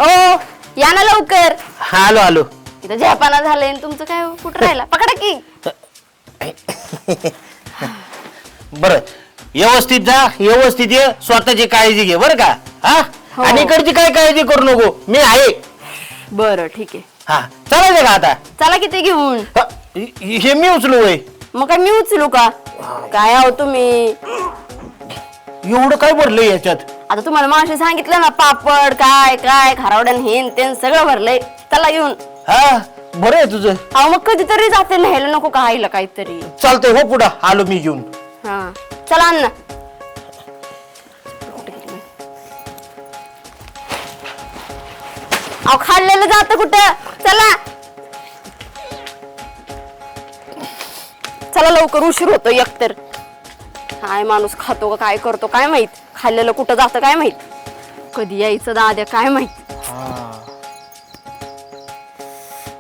ओ या ना लवकर. आलो आलो. इथं झेपाना झालंय आणि तुमचं काय कुठं राहिला पकडा की. बर व्यवस्थित जा, व्यवस्थित ये, स्वतःची काळजी घे बर का. हा हो. आणि इकडची काय काळजी करू नको, मी आहे. बरं ठीक आहे. हा चालायचं का आता? चला किती घेऊन. हे मी उचलू वय. मग काय मी उचलू का? काय आहो तुम्ही. एवढं काय भरलंय याच्यात? आता तुम्हाला मावशी सांगितलं ना, पापड काय काय खारावड्यान हेन तेन सगळं भरलंय. चला घेऊन. हा बरं आहे तुझं. अहो मग कधीतरी जाते न्यायला नको का आईला काहीतरी. चालतंय हो, पुढं आलो मी घेऊन. हा चला अण्णा. अहो खाल्लेलं जात कुठं. चला चला लवकर, उशीर होतो एकतर. काय माणूस खातो का काय करतो काय माहित. खाल्लेलं कुठं जातं काय माहित. कधी यायचं दाद्या काय माहित.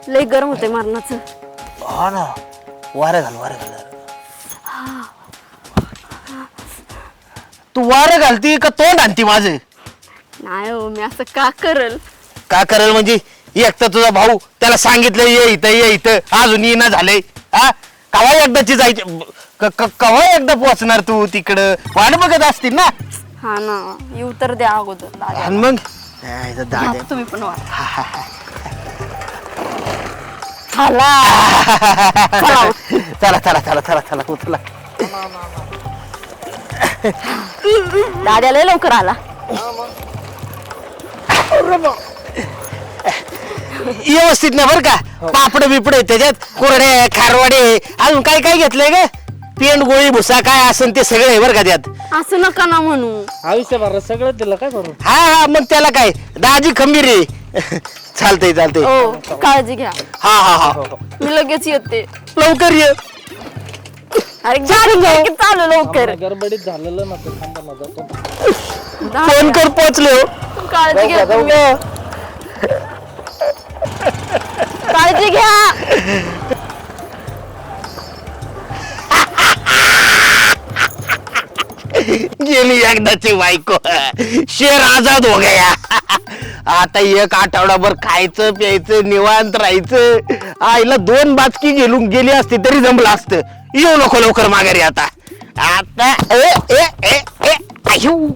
लय गरम होतंय मरणाचं. हा ना, वारं घाल वारं घाल. तू वारं घालती का तोंड आणती माझं? नाही हो, मी असं का करल. का करेल म्हणजे? एक तर तुझा भाऊ, त्याला सांगितलं ये इथं अजून येणं झालंय. हा कवा एकदाची जायची, कवा एकदा पोहोचणार तू तिकडं? वाट बघत असतील ना. हा ना, येऊ तर द्या अगोदर दाद्या. आणि मग घ्या तुम्ही पण वा. चला चला चला चला चला चला उचला. दाद्या लय लवकर आला. व्यवस्थित ना बर का. पापड बिपड त्याच्यात, कोरडे खारवाडे, अजून काय काय घेतलंय ग? पेंड गोळी भुसा काय असेल ते सगळं आहे बर का त्यात. असं नका ना म्हणू. आयुष्यभर सगळं दिलं काय करू. हा हा मग त्याला काय, दाजी खंबीर रे. चालतंय चालतंय. हो काळजी घ्या. हा हा हा मी लगेच येते. लवकर ये. अरे गाडी चालू लवकर. गडबडीत झालेलं ना ते, थांबा ना जातो. फोन कर पोचले हो. काळजी घ्या तुम्ही. काळजी घ्या. गेली एकदाची बायको, शेर आजाद हो गया. आता एक आठवडाभर खायचं प्यायचं निवांत राहायचं. आईला 2 बाचकी गेली असती तरी जमलं असतं. येऊ नको लवकर माघारी आता. आता ए ए ए ए आयु.